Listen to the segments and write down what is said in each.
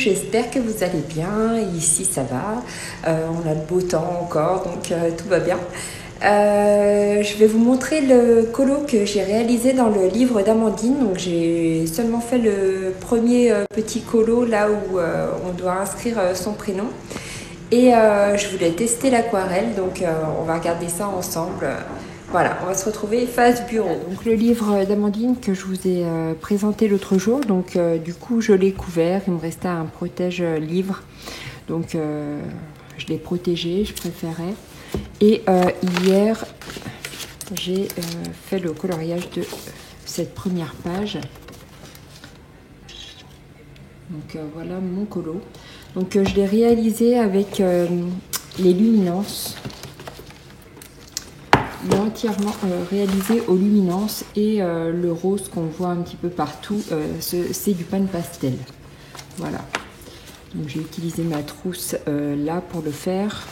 j'espère que vous allez bien. Ici ça va, on a le beau temps encore, donc tout va bien. Je vais vous montrer le colo que j'ai réalisé dans le livre d'Amandine. Donc j'ai seulement fait le premier petit colo là où on doit inscrire son prénom. Et je voulais tester l'aquarelle, donc on va regarder ça ensemble. Voilà, on va se retrouver face bureau. Donc le livre d'Amandine que je vous ai présenté l'autre jour, donc du coup je l'ai couvert, il me restait un protège-livre, donc je l'ai protégé, je préférais. Et hier j'ai fait le coloriage de cette première page. Donc voilà mon colo. Donc je l'ai réalisé avec les luminances. Il est entièrement réalisé aux luminances et le rose qu'on voit un petit peu partout, c'est du pan pastel. Voilà. Donc j'ai utilisé ma trousse là pour le faire.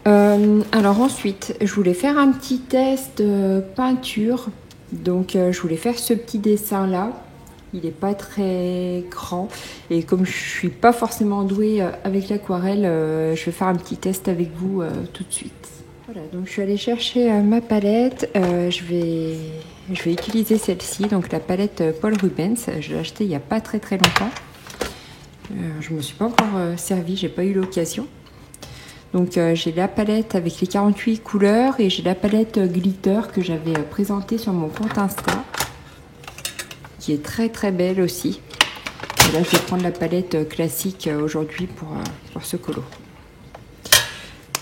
Alors ensuite, je voulais faire un petit test peinture. Donc je voulais faire ce petit dessin là. Il n'est pas très grand et comme je suis pas forcément douée avec l'aquarelle, je vais faire un petit test avec vous tout de suite. Voilà, donc je suis allée chercher ma palette. Je vais utiliser celle-ci, donc la palette Paul Rubens. Je l'ai achetée il n'y a pas très longtemps. Je me suis pas encore servie, j'ai pas eu l'occasion. Donc j'ai la palette avec les 48 couleurs et j'ai la palette glitter que j'avais présentée sur mon compte Insta, qui est très belle aussi. Et là je vais prendre la palette classique aujourd'hui pour ce colo.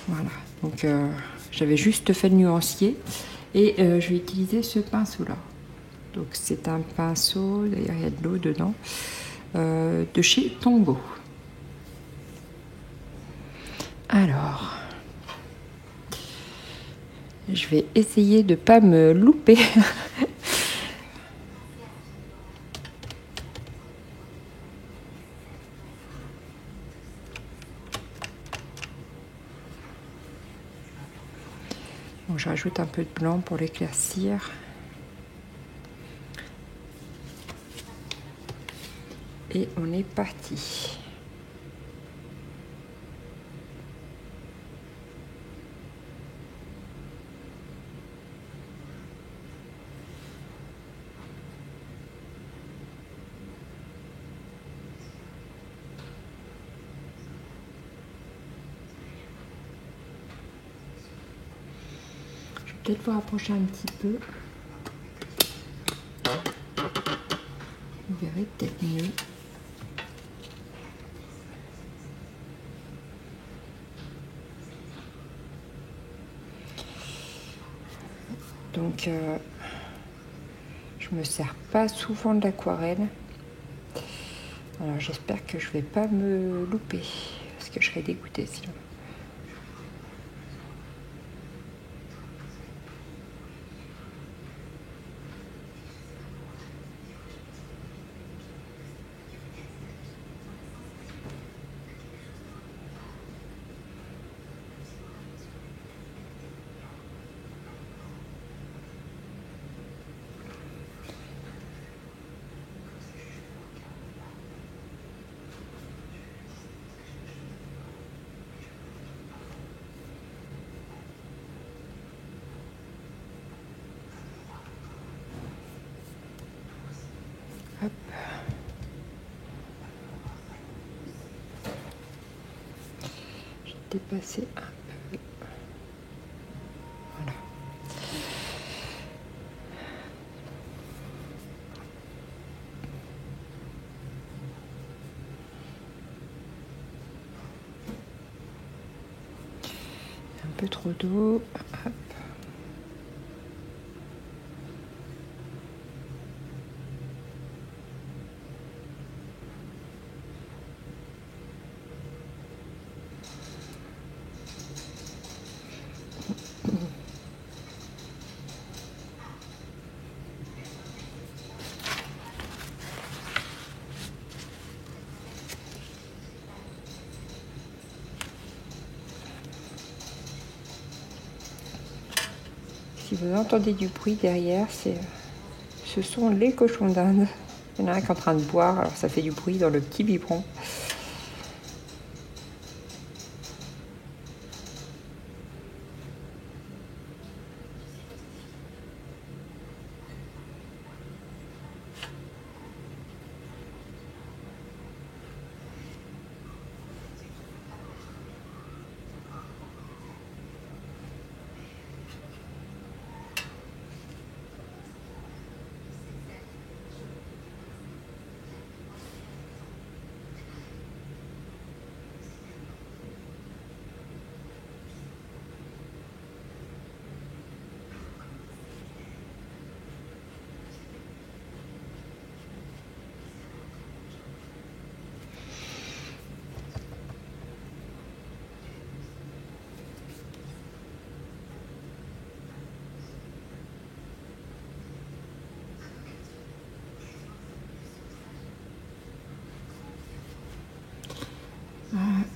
Voilà, donc j'avais juste fait le nuancier et je vais utiliser ce pinceau là. Donc c'est un pinceau, d'ailleurs il y a de l'eau dedans, de chez Tombow. Alors, je vais essayer de ne pas me louper. Bon, je rajoute un peu de blanc pour l'éclaircir. Et on est parti. Peut-être vous rapprocher un petit peu. Vous verrez peut-être mieux. Donc, je me sers pas souvent de l'aquarelle. Alors, j'espère que je vais pas me louper, parce que je serais dégoûtée sinon. Hop. Je vais dépasser un peu. Voilà. Un peu trop d'eau. Hop. Si vous entendez du bruit derrière, ce sont les cochons d'Inde. Il y en a un qui est en train de boire, alors ça fait du bruit dans le petit biberon.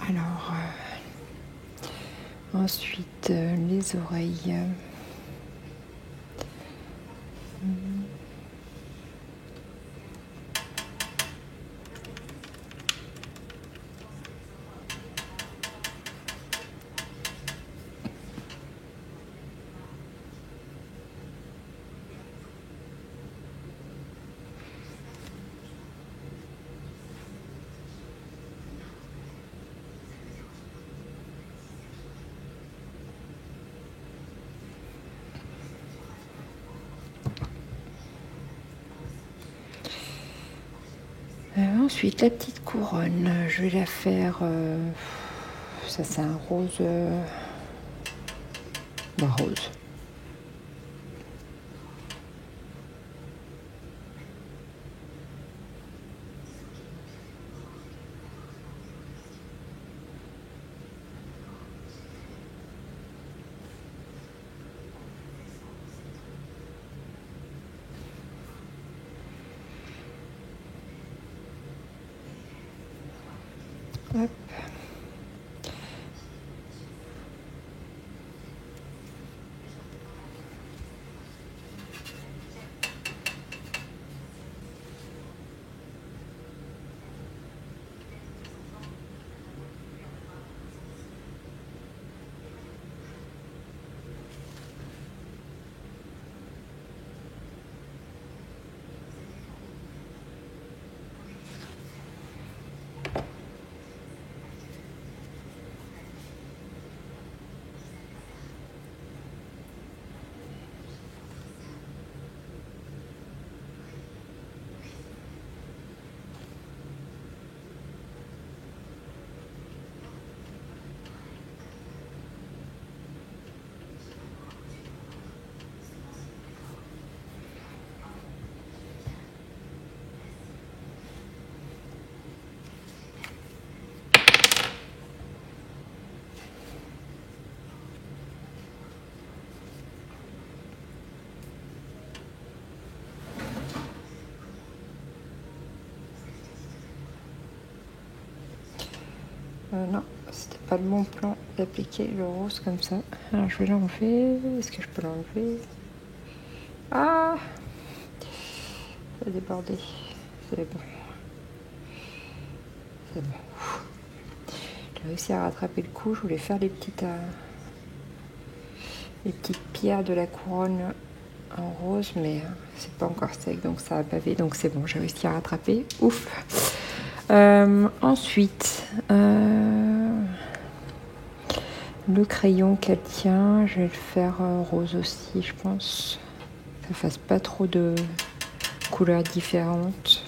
Alors, ensuite, les oreilles. Ensuite, la petite couronne, je vais la faire. Ça, c'est un rose. Rose. Hop. Non, c'était pas le bon plan d'appliquer le rose comme ça. Alors je vais l'enlever. Est-ce que je peux l'enlever? Ah, ça a débordé. C'est bon. C'est bon. J'ai réussi à rattraper le coup. Je voulais faire les petites pierres de la couronne en rose, mais c'est pas encore sec, donc ça a bavé. Donc c'est bon, j'ai réussi à rattraper. Ouf. Ensuite, le crayon qu'elle tient, je vais le faire rose aussi, je pense. Que ça fasse pas trop de couleurs différentes.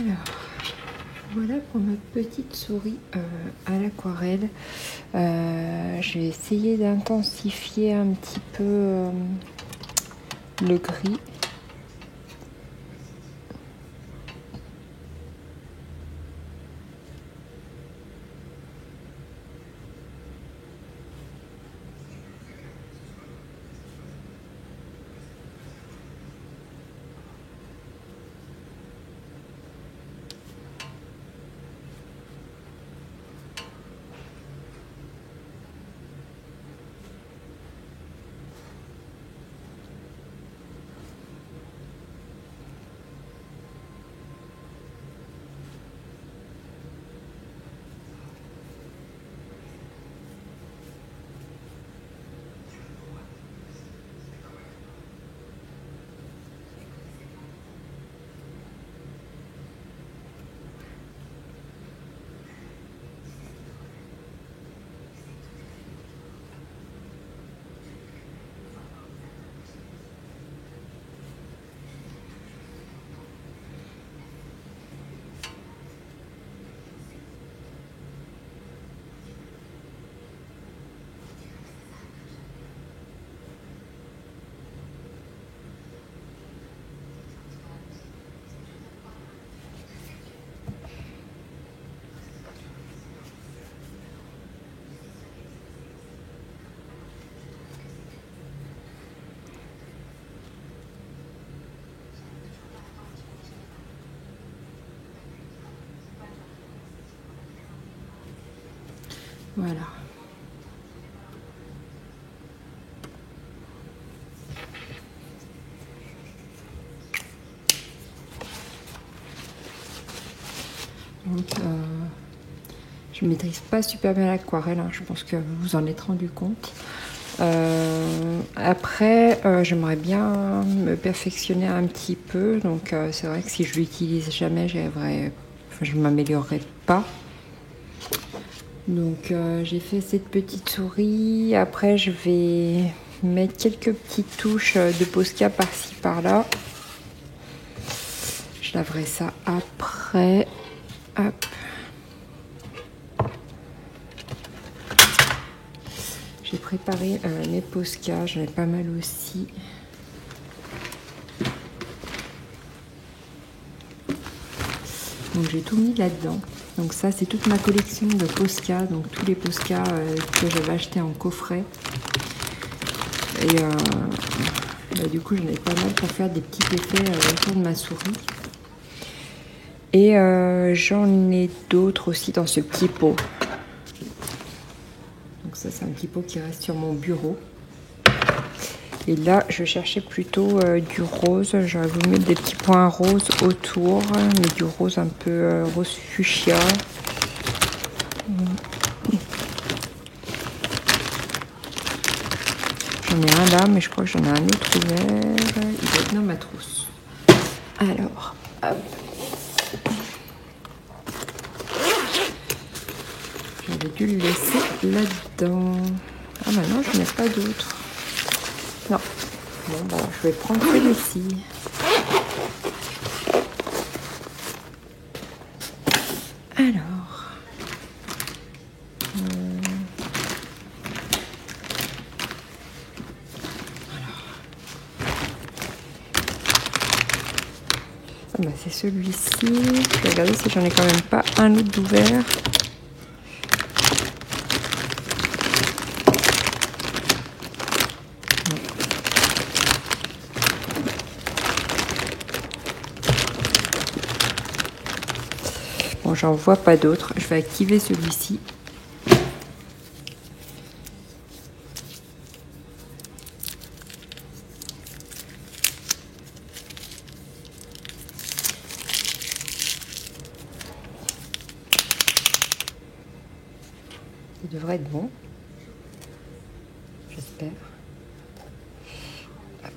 Alors, voilà pour ma petite souris à l'aquarelle. Je vais essayer d'intensifier un petit peu le gris. Voilà. Donc, je ne maîtrise pas super bien l'aquarelle, hein, je pense que vous vous en êtes rendu compte. Après, j'aimerais bien me perfectionner un petit peu, donc c'est vrai que si je l'utilise jamais, je ne m'améliorerai pas. Donc j'ai fait cette petite souris. Après, je vais mettre quelques petites touches de Posca par-ci par-là. Je laverai ça après. Hop. J'ai préparé mes Posca, j'en ai pas mal aussi. Donc j'ai tout mis là-dedans. Donc ça, c'est toute ma collection de Posca, donc tous les Posca que j'avais acheté en coffret. Et du coup, j'en ai pas mal pour faire des petits effets autour de ma souris. Et j'en ai d'autres aussi dans ce petit pot. Donc ça, c'est un petit pot qui reste sur mon bureau. Et là, je cherchais plutôt du rose. J'aurais voulu mettre des petits points roses autour, mais du rose un peu rose fuchsia. J'en ai un là, mais je crois que j'en ai un autre ouvert. Il doit être dans ma trousse. Alors, hop. J'avais dû le laisser là-dedans. Ah bah non, je n'ai pas d'autre. Non. Bon, bah, je vais prendre celui-ci. Alors. Ah bah, c'est celui-ci. Je vais regarder si j'en ai quand même pas un autre d'ouvert. Bon, j'en vois pas d'autres. Je vais activer celui-ci. Il devrait être bon. J'espère. Hop.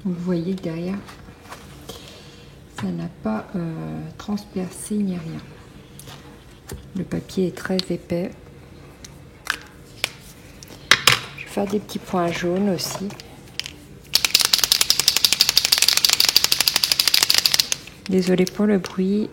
Donc vous voyez que derrière, ça n'a pas transpercé ni rien. Le papier est très épais. Je vais faire des petits points jaunes aussi. Désolée pour le bruit.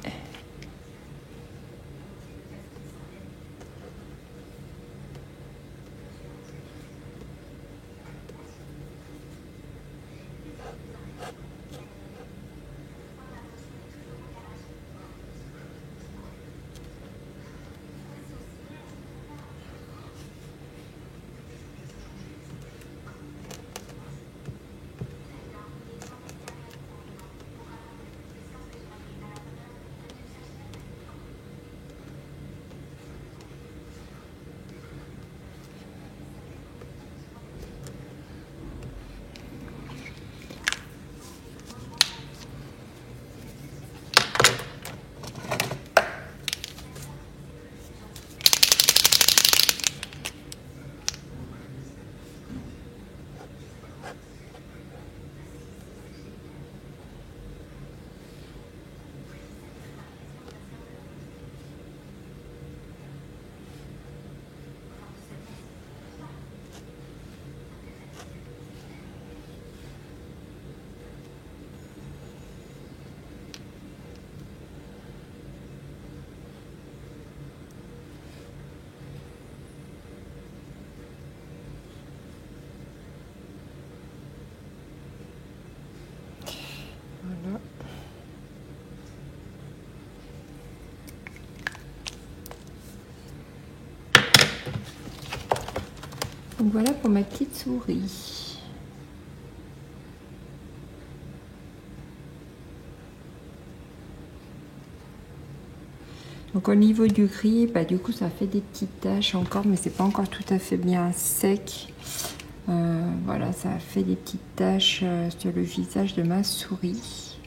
Voilà. Donc voilà pour ma petite souris. Donc au niveau du gris, bah, du coup ça fait des petites taches encore, mais c'est pas encore tout à fait bien sec. Voilà, ça a fait des petites taches sur le visage de ma souris.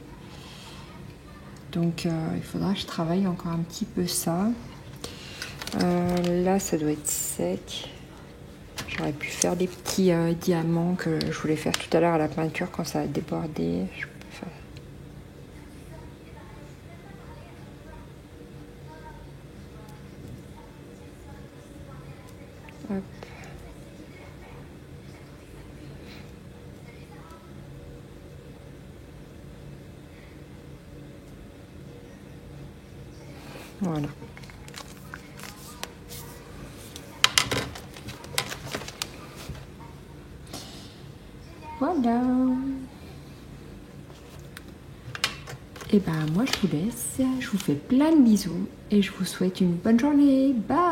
Donc il faudra que je travaille encore un petit peu ça. Là ça doit être sec. J'aurais pu faire des petits diamants que je voulais faire tout à l'heure à la peinture quand ça a débordé. Je peux faire... Hop. Voilà. Voilà. Et ben moi je vous laisse. Je vous fais plein de bisous et je vous souhaite une bonne journée. Bye.